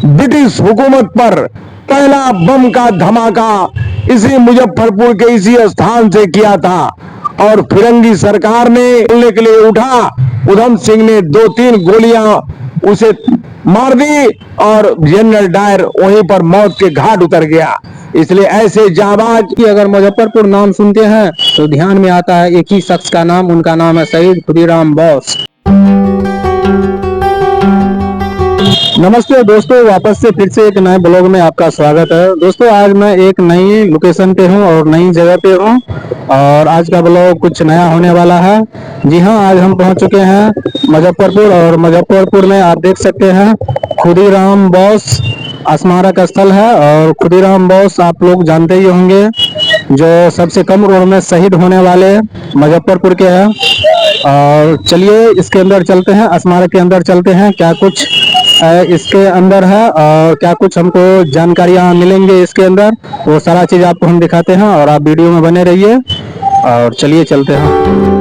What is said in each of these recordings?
British हुकूमत पर पहला बम का धमाका इसी मुजफ्फरपुर के इसी स्थान से किया था और फिरंगी सरकार ने बोलने के लिए उठा, उधम सिंह ने 2-3 गोलियां उसे मार दी और जनरल डायर वहीं पर मौत के घाट उतर गया। इसलिए ऐसे जाबाज कि अगर मुजफ्फरपुर नाम सुनते हैं तो ध्यान में आता है एक ही शख्स का नाम, उनका नाम है शहीद खुदीराम बोस। नमस्ते दोस्तों, वापस से फिर से एक नए ब्लॉग में आपका स्वागत है। दोस्तों आज मैं एक नई लोकेशन पे हूँ और नई जगह पे हूँ और आज का ब्लॉग कुछ नया होने वाला है। जी हाँ, आज हम पहुँच चुके हैं मुजफ्फरपुर और मुजफ्फरपुर में आप देख सकते हैं खुदीराम बोस स्मारक स्थल है। और खुदीराम बोस आप लोग जानते ही होंगे, जो सबसे कम उम्र में शहीद होने वाले मुजफ्फरपुर के हैं। और चलिए इसके अंदर चलते हैं, स्मारक के अंदर चलते हैं, क्या कुछ इसके अंदर है और क्या कुछ हमको जानकारियां मिलेंगे इसके अंदर, वो सारा चीज आपको हम दिखाते हैं और आप वीडियो में बने रहिए। और चलिए चलते हैं।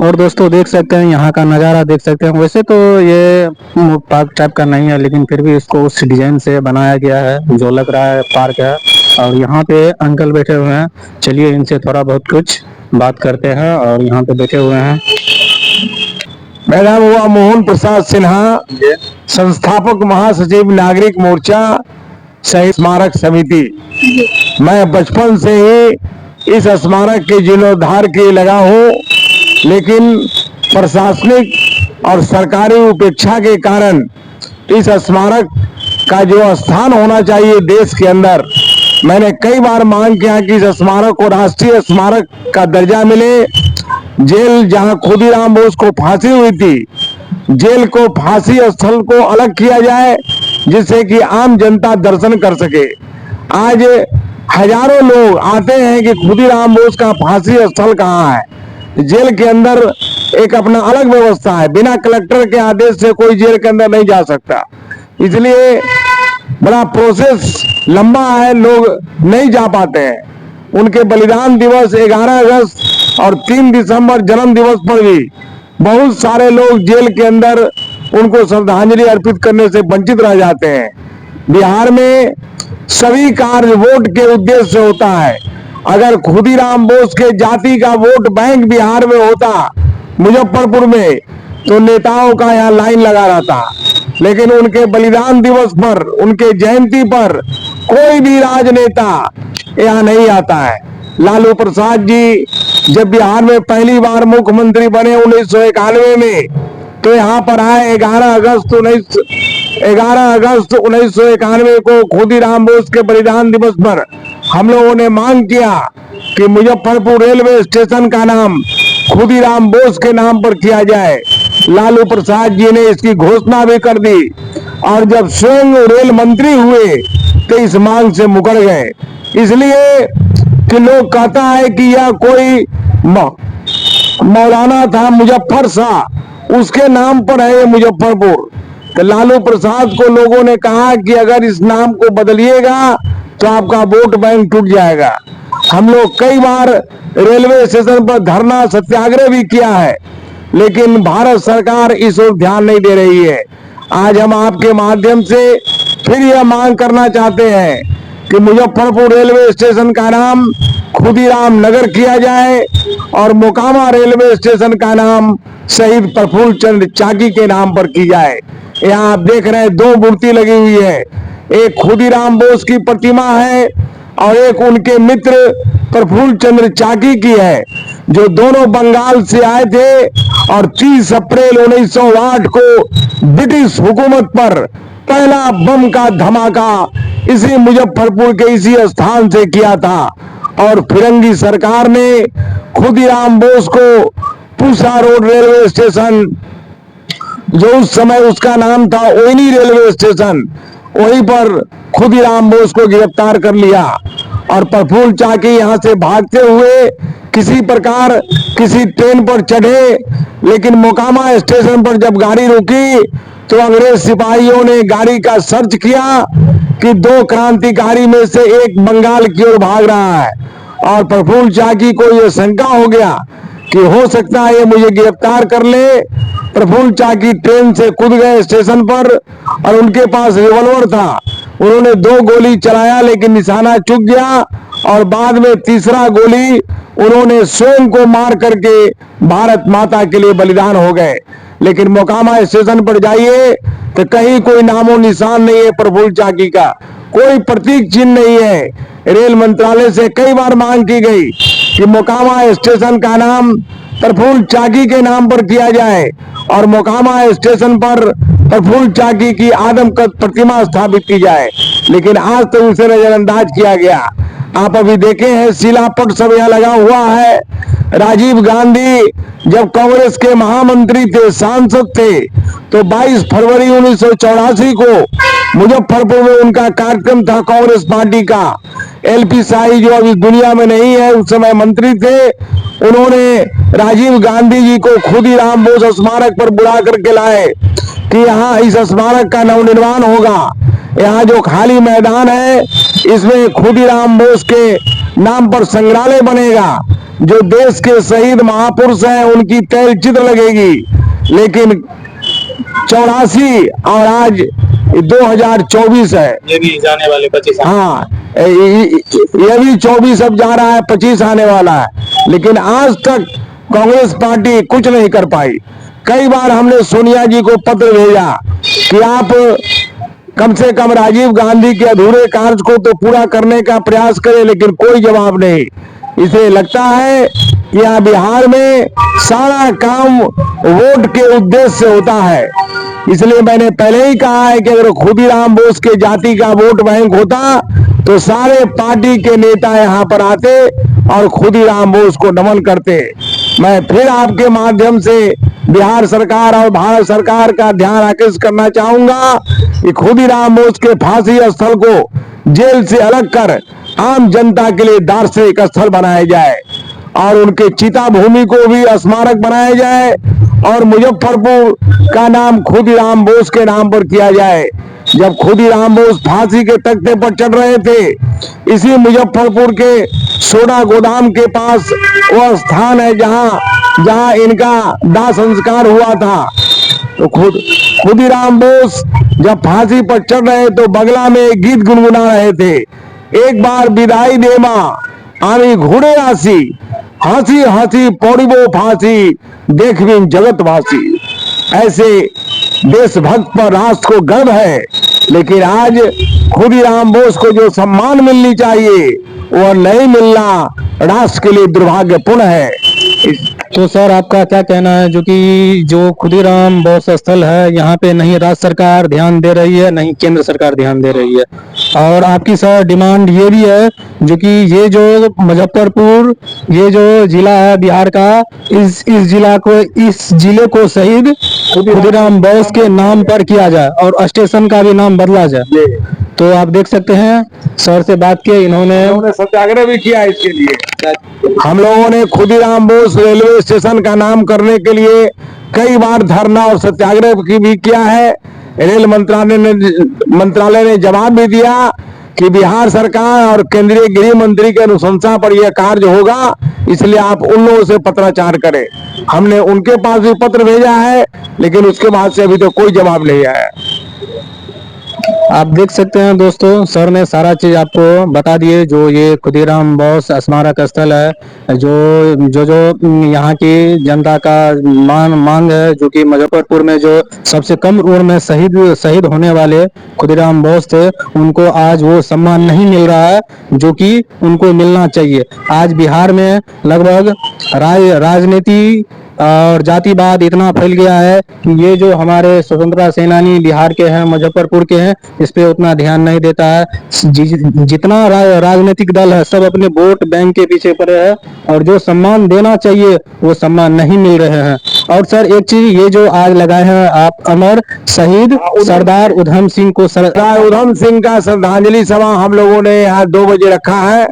और दोस्तों देख सकते हैं यहाँ का नज़ारा देख सकते हैं। वैसे तो ये पार्क टाइप का नहीं है, लेकिन फिर भी इसको उस डिजाइन से बनाया गया है जो लग रहा है पार्क है। और यहाँ पे अंकल बैठे हुए हैं, चलिए इनसे थोड़ा बहुत कुछ बात करते हैं। और यहाँ पे बैठे हुए हैं, मेरा नाम हुआ मोहन प्रसाद सिन्हा, संस्थापक महासचिव नागरिक मोर्चा शहीद स्मारक समिति। मैं बचपन से ही इस स्मारक के जीर्णोद्धार के लिए लगा हूँ, लेकिन प्रशासनिक और सरकारी उपेक्षा के कारण इस स्मारक का जो स्थान होना चाहिए देश के अंदर, मैंने कई बार मांग किया कि इस स्मारक को राष्ट्रीय स्मारक का दर्जा मिले। जेल जहां खुदीराम बोस को फांसी हुई थी, जेल को फांसी स्थल को अलग किया जाए जिससे कि आम जनता दर्शन कर सके। आज हजारों लोग आते हैं कि खुदीराम बोस का फांसी स्थल कहाँ है। जेल के अंदर एक अपना अलग व्यवस्था है, बिना कलेक्टर के आदेश से कोई जेल के अंदर नहीं जा सकता, इसलिए बड़ा प्रोसेस लंबा है, लोग नहीं जा पाते हैं। उनके बलिदान दिवस 11 अगस्त और 3 दिसंबर जन्म दिवस पर भी बहुत सारे लोग जेल के अंदर उनको श्रद्धांजलि अर्पित करने से वंचित रह जाते हैं। बिहार में सभी कार्य वोट के उद्देश्य से होता है। अगर खुदीराम बोस के जाति का वोट बैंक बिहार में होता, मुजफ्फरपुर में, तो नेताओं का यहाँ लाइन लगा रहता। लेकिन उनके बलिदान दिवस पर, उनके जयंती पर कोई भी राजनेता यहाँ नहीं आता है। लालू प्रसाद जी जब बिहार में पहली बार मुख्यमंत्री बने 1991 में, तो यहाँ पर आए 11 अगस्त 1991 को खुदीराम बोस के बलिदान दिवस पर हम लोगों ने मांग किया कि मुजफ्फरपुर रेलवे स्टेशन का नाम खुदीराम बोस के नाम पर किया जाए। लालू प्रसाद जी ने इसकी घोषणा भी कर दी और जब स्वयं रेल मंत्री हुए तो इस मांग से मुकर गए। इसलिए कि लोग कहता है कि यह कोई मौलाना था मुजफ्फर शाह, उसके नाम पर है ये मुजफ्फरपुर। तो लालू प्रसाद को लोगों ने कहा कि अगर इस नाम को बदलिएगा तो आपका वोट बैंक टूट जाएगा। हम लोग कई बार रेलवे स्टेशन पर धरना सत्याग्रह भी किया है, लेकिन भारत सरकार इस ओर ध्यान नहीं दे रही है। आज हम आपके माध्यम से फिर यह मांग करना चाहते हैं कि मुजफ्फरपुर रेलवे स्टेशन का नाम खुदीराम नगर किया जाए और मोकामा रेलवे स्टेशन का नाम शहीद प्रफुल्ल चंद्र चाकी के नाम पर की जाए। यहाँ आप देख रहे हैं 2 मूर्ति लगी हुई है, एक खुदीराम बोस की प्रतिमा है और एक उनके मित्र प्रफुल्ल चंद्र चाकी की है, जो दोनों बंगाल से आए थे और 30 अप्रैल 1908 को ब्रिटिश हुकूमत पर पहला बम का धमाका इसी मुजफ्फरपुर के इसी स्थान से किया था। और फिरंगी सरकार ने खुदीराम बोस को पूसा रोड रेलवे स्टेशन, जो उस समय उसका नाम था ओइनी रेलवे स्टेशन, वहीं पर खुदीराम बोस को गिरफ्तार कर लिया। और प्रफुल्ल चाकी यहां से भागते हुए किसी प्रकार किसी ट्रेन पर चढ़े, लेकिन मोकामा स्टेशन पर जब गाड़ी रुकी तो अंग्रेज सिपाहियों ने गाड़ी का सर्च किया कि 2 क्रांतिकारी में से एक बंगाल की ओर भाग रहा है। और प्रफुल्ल चाकी को यह शंका हो गया कि हो सकता है ये मुझे गिरफ्तार कर ले। प्रफुल्ल चाकी ट्रेन से कूद गए स्टेशन पर और उनके पास रिवॉल्वर था। उन्होंने 2 गोली चलाया, लेकिन निशाना चूक गया और बाद में तीसरा गोली उन्होंने स्वयं को मार करके भारत माता के लिए बलिदान हो गए। लेकिन मोकामा स्टेशन पर जाइए तो कहीं कोई नामो निशान नहीं है प्रफुल्ल चाकी का, कोई प्रतीक चिन्ह नहीं है। रेल मंत्रालय से कई बार मांग की गई कि मोकामा स्टेशन का नाम प्रफुल्ल चाकी के नाम पर किया जाए और मोकामा स्टेशन पर प्रफुल्ल चाकी की आदमकद प्रतिमा स्थापित की जाए, लेकिन आज तो उसे नजरअंदाज किया गया। आप अभी देखे हैं शिलापट सब यहाँ लगा हुआ है। राजीव गांधी जब कांग्रेस के महामंत्री थे, सांसद थे, तो 22 फरवरी 1984 को मुजफ्फरपुर में उनका कार्यक्रम था कांग्रेस पार्टी का। एलपी शाही जो अभी दुनिया में नहीं है, उस समय मंत्री थे, उन्होंने राजीव गांधी जी को खुदीराम बोस स्मारक पर बुला करके लाए कि यहाँ इस स्मारक का नवनिर्माण होगा। यहाँ जो खाली मैदान है इसमें खुदीराम बोस के नाम पर संग्रहालय बनेगा, जो देश के शहीद महापुरुष हैं उनकी तैल चित्र लगेगी। लेकिन 84 और आज 2024 है, ये भी जाने वाले 25 हाँ ये भी 24 अब जा रहा है, 25 आने वाला है। लेकिन आज तक कांग्रेस पार्टी कुछ नहीं कर पाई। कई बार हमने सोनिया जी को पत्र भेजा कि आप कम से कम राजीव गांधी के अधूरे कार्य को तो पूरा करने का प्रयास करें, लेकिन कोई जवाब नहीं। इसे लगता है कि यहाँ बिहार में सारा काम वोट के उद्देश्य से होता है। इसलिए मैंने पहले ही कहा है कि अगर खुदीराम बोस के जाति का वोट बैंक होता तो सारे पार्टी के नेता यहाँ पर आते और खुदीराम बोस को नमन करते। मैं फिर आपके माध्यम से बिहार सरकार और भारत सरकार का ध्यान आकर्षित करना चाहूंगा कि खुदीराम बोस के फांसी स्थल को जेल से अलग कर आम जनता के लिए दार्शनिक स्थल बनाया जाए और उनके चिता भूमि को भी स्मारक बनाया जाए और मुजफ्फरपुर का नाम खुदीराम बोस के नाम पर किया जाए। जब खुदीराम बोस फांसी के तख्ते पर चढ़ रहे थे, इसी मुजफ्फरपुर के सोडा गोदाम के पास वह स्थान है जहां इनका दाह संस्कार हुआ था। तो खुदीराम बोस जब फांसी पर चढ़ रहे तो बगला में एक गीत गुनगुना रहे थे, एक बार विदाई दे मां आमी घोड़े आसी, हंसी हंसी पौड़िबो फांसी देखबिन जगतवासी। ऐसे देशभक्त पर राष्ट्र को गर्व है, लेकिन आज खुदीराम बोस को जो सम्मान मिलनी चाहिए वह नहीं मिलना राष्ट्र के लिए दुर्भाग्यपूर्ण है। तो सर आपका क्या कहना है जो खुदीराम बोस स्थल है यहाँ पे नहीं राज्य सरकार ध्यान दे रही है, नहीं केंद्र सरकार ध्यान दे रही है, और आपकी सर डिमांड ये भी है जो कि ये जो मुजफ्फरपुर ये जो जिला है बिहार का, इस जिले को शहीद खुदीराम बोस के नाम पर किया जाए और स्टेशन का भी नाम बदला जाए। तो आप देख सकते हैं सर से बात किए, इन्होंने सत्याग्रह भी किया इसके लिए। हम लोगों ने खुदीराम बोस रेलवे स्टेशन का नाम करने के लिए कई बार धरना और सत्याग्रह भी किया है। रेल मंत्रालय ने जवाब भी दिया कि बिहार सरकार और केंद्रीय गृह मंत्री के अनुशंसा पर यह कार्य होगा, इसलिए आप उन लोगों से पत्राचार करें। हमने उनके पास भी पत्र भेजा है, लेकिन उसके बाद से अभी तो कोई जवाब नहीं आया। आप देख सकते हैं दोस्तों, सर ने सारा चीज आपको बता दिए। जो ये खुदीराम बोस स्मारक स्थल है, जो यहाँ की जनता का मांग है, जो कि मुजफ्फरपुर में जो सबसे कम उम्र में शहीद होने वाले खुदीराम बोस थे, उनको आज वो सम्मान नहीं मिल रहा है जो कि उनको मिलना चाहिए। आज बिहार में लगभग राजनीति और जातिवाद इतना फैल गया है कि ये जो हमारे स्वतंत्रता सेनानी बिहार के हैं, मुजफ्फरपुर के हैं, इस पे उतना ध्यान नहीं देता है। जितना राजनीतिक दल है, सब अपने वोट बैंक के पीछे पड़े हैं और जो सम्मान देना चाहिए वो सम्मान नहीं मिल रहे हैं। और सर एक चीज, ये जो आज लगाए हैं आप, अमर शहीद सरदार उधम सिंह को, सरदार उधम सिंह का श्रद्धांजलि सभा हम लोगों ने यहाँ 2 बजे रखा है।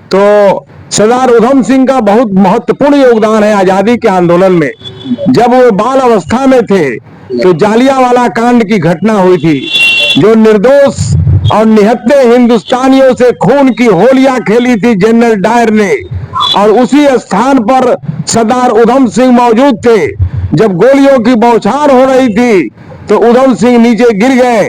तो सरदार उधम सिंह का बहुत महत्वपूर्ण योगदान है आजादी के आंदोलन में। जब वो बाल अवस्था में थे तो जालियांवाला कांड की घटना हुई थी, जो निर्दोष और निहत्थे हिंदुस्तानियों से खून की होलियां खेली थी जनरल डायर ने, और उसी स्थान पर सरदार उधम सिंह मौजूद थे। जब गोलियों की बौछार हो रही थी तो उधम सिंह नीचे गिर गए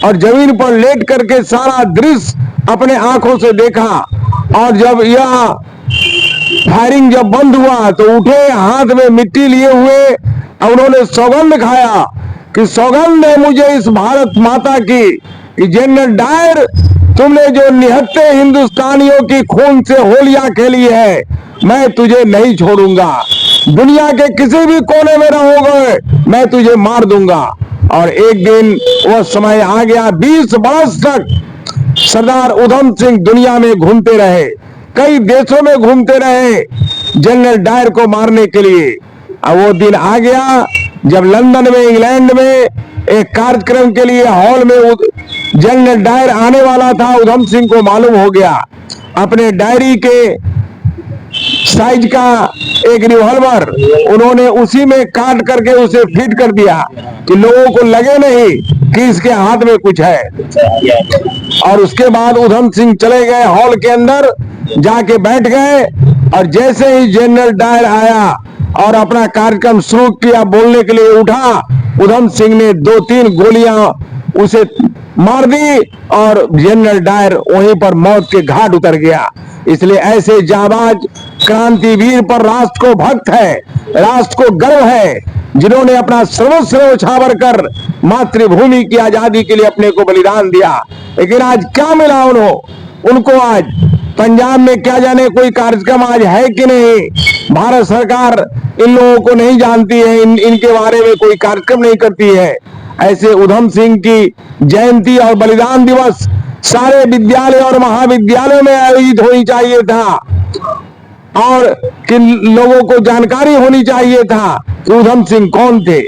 और जमीन पर लेट करके सारा दृश्य अपने आंखों से देखा। और जब यह फायरिंग जब बंद हुआ तो उठे, हाथ में मिट्टी लिए हुए, और उन्होंने सौगंध खाया कि सौगंध है मुझे इस भारत माता की कि जनरल डायर, तुमने जो निहत्थे हिंदुस्तानियों की खून से होलियां खेली है, मैं तुझे नहीं छोड़ूंगा। दुनिया के किसी भी कोने में रहोगे, मैं तुझे मार दूंगा। और एक दिन वो समय आ गया, 20 बरस तक सरदार उधम सिंह दुनिया में घूमते रहे, कई देशों में घूमते रहे जनरल डायर को मारने के लिए। अब वो दिन आ गया जब लंदन में, इंग्लैंड में एक कार्यक्रम के लिए हॉल में जनरल डायर आने वाला था। उधम सिंह को मालूम हो गया, अपने डायरी के साइज का एक रिवॉल्वर उन्होंने उसी में काट करके उसे फिट कर दिया कि लोगों को लगे नहीं कि इसके हाथ में कुछ है। और उसके बाद उधम सिंह चले गए हॉल के अंदर, जाके बैठ गए, और जैसे ही जनरल डायर आया और अपना कार्यक्रम शुरू किया, बोलने के लिए उठा, उधम सिंह ने 2-3 गोलियां उसे मार दी और जनरल डायर वहीं पर मौत के घाट उतर गया। इसलिए ऐसे जाबाज क्रांतिवीर पर राष्ट्र को भक्त है, राष्ट्र को गर्व है, जिन्होंने अपना सर्वस्व न्यौछावर कर मातृभूमि की आजादी के लिए अपने को बलिदान दिया। लेकिन आज क्या मिला उनको आज पंजाब में क्या जाने कोई कार्यक्रम आज है कि नहीं। भारत सरकार इन लोगों को नहीं जानती है, इनके बारे में कोई कार्यक्रम नहीं करती है। ऐसे उधम सिंह की जयंती और बलिदान दिवस सारे विद्यालय और महाविद्यालयों में आयोजित होनी चाहिए था, और किन लोगों को जानकारी होनी चाहिए था कि उधम सिंह कौन थे।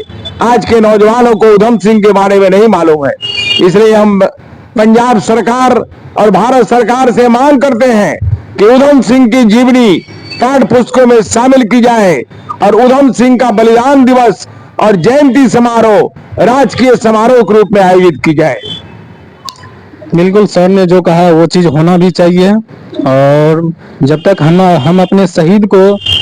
आज के नौजवानों को उधम सिंह के बारे में नहीं मालूम है। इसलिए हम पंजाब सरकार और भारत सरकार से मांग करते हैं कि उधम सिंह की जीवनी पाठ्य पुस्तकों में शामिल की जाए और उधम सिंह का बलिदान दिवस और जयंती समारोह राजकीय समारोह के रूप में आयोजित की जाए। बिल्कुल, सर ने जो कहा वो चीज होना भी चाहिए। और जब तक हम अपने शहीद को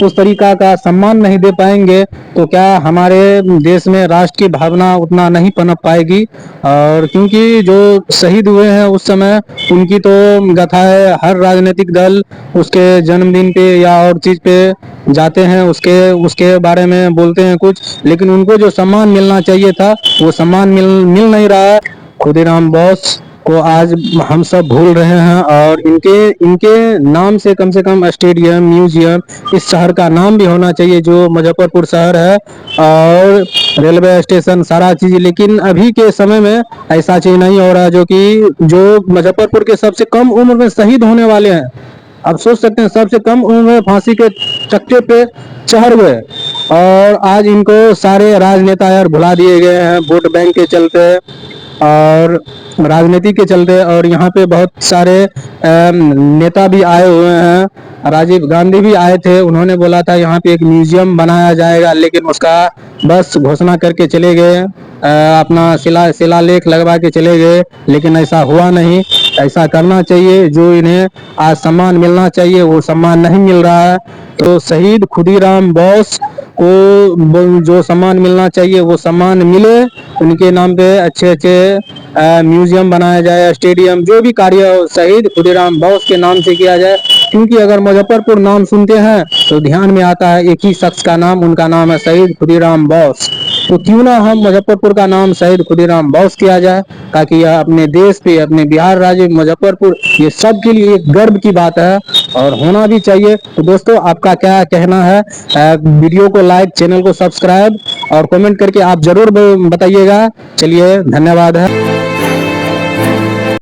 उस तरीका का सम्मान नहीं दे पाएंगे तो क्या हमारे देश में राष्ट्र की भावना उतना नहीं पनप पाएगी। और क्योंकि जो शहीद हुए हैं उस समय उनकी तो गाथा है, हर राजनीतिक दल उसके जन्मदिन पे या और चीज पे जाते हैं, उसके बारे में बोलते हैं कुछ, लेकिन उनको जो सम्मान मिलना चाहिए था वो सम्मान मिल नहीं रहा है। खुदीराम बोस को आज हम सब भूल रहे हैं, और इनके नाम से कम स्टेडियम, म्यूजियम, इस शहर का नाम भी होना चाहिए जो मुजफ्फरपुर शहर है, और रेलवे स्टेशन, सारा चीज। लेकिन अभी के समय में ऐसा चीज नहीं हो रहा, जो मुजफ्फरपुर के सबसे कम उम्र में शहीद होने वाले हैं। आप सोच सकते हैं, सबसे कम उम्र में फांसी के तख्ते पे चढ़ गए, और आज इनको सारे राजनेता यार भुला दिए गए हैं वोट बैंक के चलते और राजनीति के चलते। और यहाँ पे बहुत सारे नेता भी आए हुए हैं, राजीव गांधी भी आए थे, उन्होंने बोला था यहाँ पे एक म्यूजियम बनाया जाएगा, लेकिन उसका बस घोषणा करके चले गए, अपना शिलालेख लगवा के चले गए, लेकिन ऐसा हुआ नहीं। ऐसा करना चाहिए, जो इन्हें आज सम्मान मिलना चाहिए वो सम्मान नहीं मिल रहा है। तो शहीद खुदीराम बोस को जो सम्मान मिलना चाहिए वो सम्मान मिले, उनके नाम पे अच्छे अच्छे म्यूजियम बनाया जाए, स्टेडियम, जो भी कार्य शहीद खुदीराम बोस के नाम से किया जाए। क्योंकि अगर मुजफ्फरपुर नाम सुनते हैं तो ध्यान में आता है एक ही शख्स का नाम, उनका नाम है शहीद खुदीराम बोस। तो क्यों ना हम मुजफ्फरपुर का नाम शहीद खुदीराम बोस किया जाए, ताकि यह अपने देश पे, अपने बिहार राज्य मुजफ्फरपुर, ये सब के लिए एक गर्व की बात है और होना भी चाहिए। तो दोस्तों आपका क्या कहना है? वीडियो को लाइक, चैनल को सब्सक्राइब और कमेंट करके आप जरूर बताइएगा। चलिए, धन्यवाद है।